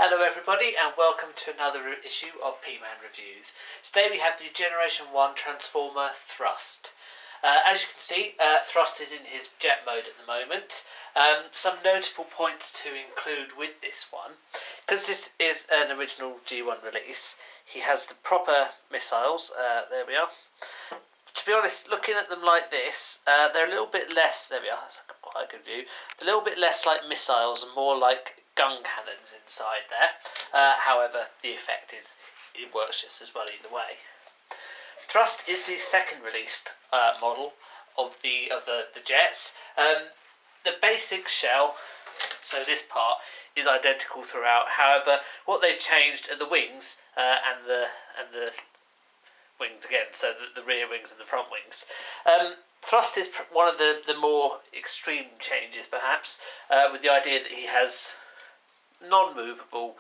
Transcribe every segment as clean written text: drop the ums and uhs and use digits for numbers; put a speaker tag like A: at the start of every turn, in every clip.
A: Hello everybody and welcome to another issue of Peteman Reviews. Today we have the Generation 1 Transformer Thrust. As you can see, Thrust is in his jet mode at the moment. Some notable points to include with this one, because this is an original G1 release, he has the proper missiles, there we are. To be honest, looking at them like this, they're a little bit less, there we are, that's quite a good view, they're a little bit less like missiles and more like gun cannons inside there. However, the effect is, it works just as well either way. Thrust is the second released model of the jets. The basic shell, so this part, is identical throughout. However, what they've changed are the wings and the wings again, so the rear wings and the front wings. Thrust is one of the more extreme changes, perhaps, with the idea that he has non-movable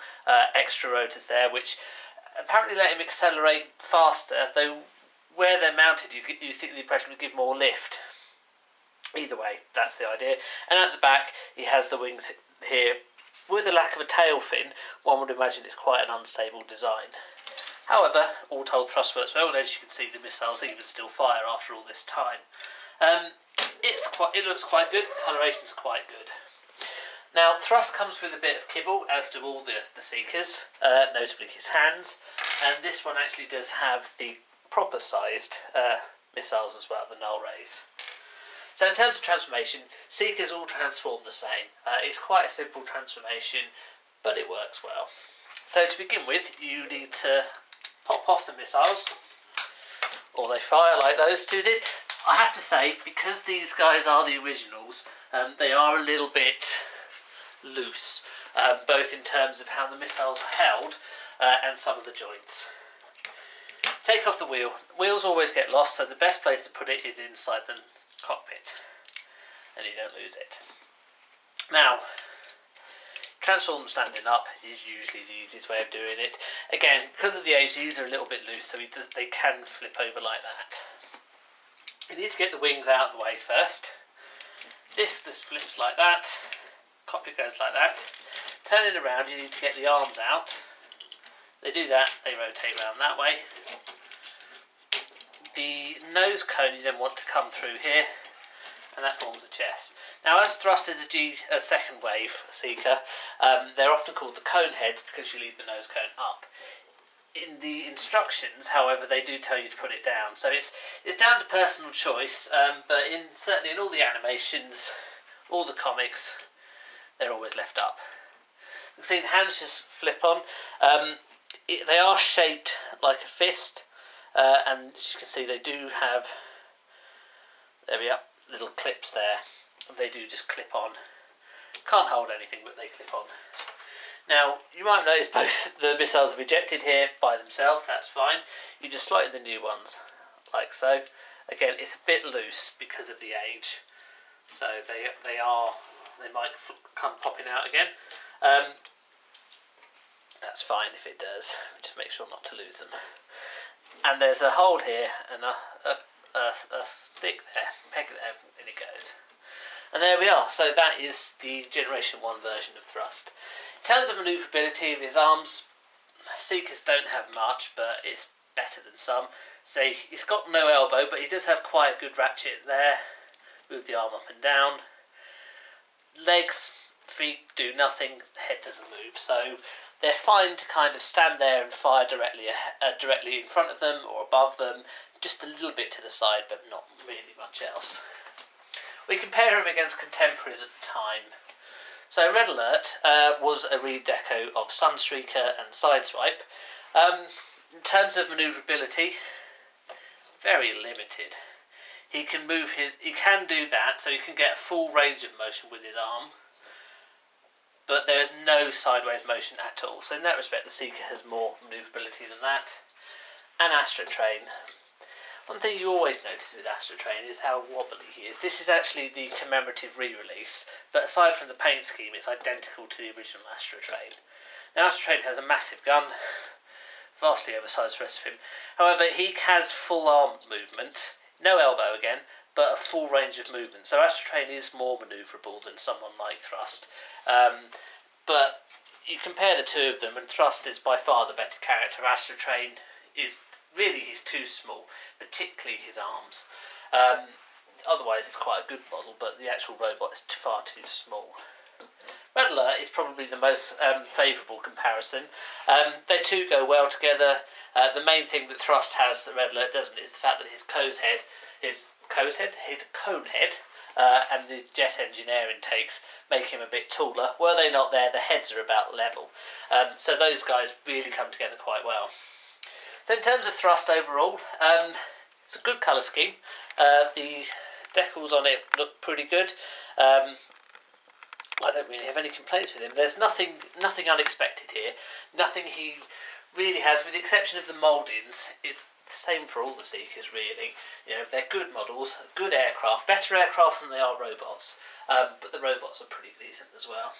A: extra rotors there, which apparently let him accelerate faster, though where they're mounted you think the impression would give more lift. Either way, that's the idea. And at the back he has the wings here. With the lack of a tail fin, one would imagine it's quite an unstable design. However, all told, Thrust works well, and as you can see, the missiles even still fire after all this time. It looks quite good, the colouration's quite good. Now, Thrust comes with a bit of kibble, as do all the Seekers, notably his hands, and this one actually does have the proper sized missiles as well, the null rays. So in terms of transformation, Seekers all transform the same. It's quite a simple transformation, but it works well. So to begin with, you need to pop off the missiles, or they fire like those two did. I have to say, because these guys are the originals, they are a little bit loose, both in terms of how the missiles are held and some of the joints. Take off the wheel. Wheels always get lost, so the best place to put it is inside the cockpit, and you don't lose it. Now, transform standing up is usually the easiest way of doing it. Again, because of the age, these are a little bit loose, so they can flip over like that. You need to get the wings out of the way first. This just flips like that. Cockpit goes like that. Turning around, you need to get the arms out. They do that, they rotate around that way. The nose cone you then want to come through here, and that forms the chest. Now, as Thrust is a second wave Seeker, they're often called the cone heads because you leave the nose cone up. In the instructions, however, they do tell you to put it down. So it's down to personal choice, but certainly in all the animations, all the comics, they're always left up. You can see the hands just flip on. They are shaped like a fist, and as you can see, they do have, there we are, little clips there. They do just clip on. Can't hold anything, but they clip on. Now, you might notice both the missiles are ejected here by themselves. That's fine. You just slot in the new ones, like so. Again, it's a bit loose because of the age, so they might come popping out again. That's fine if it does. Just make sure not to lose them. And there's a hole here and a stick there, peg there, and it goes. And there we are. So that is the Generation 1 version of Thrust. In terms of manoeuvrability of his arms, Seekers don't have much, but it's better than some. So he's got no elbow, but he does have quite a good ratchet there. Move the arm up and down. Legs, feet do nothing, head doesn't move. So they're fine to kind of stand there and fire directly in front of them or above them, just a little bit to the side, but not really much else. We compare him against contemporaries of the time. So Red Alert was a redeco of Sunstreaker and Sideswipe. In terms of manoeuvrability, very limited. He can do that, so he can get a full range of motion with his arm, but there is no sideways motion at all. So in that respect, the Seeker has more manoeuvrability than that. And Astrotrain. One thing you always notice with Astrotrain is how wobbly he is. This is actually the commemorative re-release, but aside from the paint scheme, it's identical to the original Astrotrain. Now, Astrotrain has a massive gun, vastly oversized for the rest of him. However, he has full arm movement, no elbow again, but a full range of movement. So Astrotrain is more manoeuvrable than someone like Thrust. But you compare the two of them, and Thrust is by far the better character. Astrotrain is really, he's too small, particularly his arms. Otherwise, it's quite a good model, but the actual robot is far too small. Red Alert is probably the most favourable comparison. They two go well together. The main thing that Thrust has that Red Alert doesn't is the fact that his cone head, and the jet engine air intakes make him a bit taller. Were they not there, the heads are about level. So those guys really come together quite well. So in terms of Thrust overall, it's a good colour scheme. The decals on it look pretty good. I don't really have any complaints with him. There's nothing unexpected here. Nothing he really has, with the exception of the mouldings. It's the same for all the Seekers, really. You know, they're good models, good aircraft, better aircraft than they are robots. But the robots are pretty decent as well.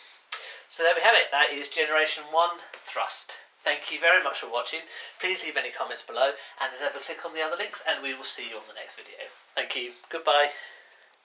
A: So there we have it. That is Generation 1 Thrust. Thank you very much for watching. Please leave any comments below, and as ever, click on the other links, and we will see you on the next video. Thank you. Goodbye.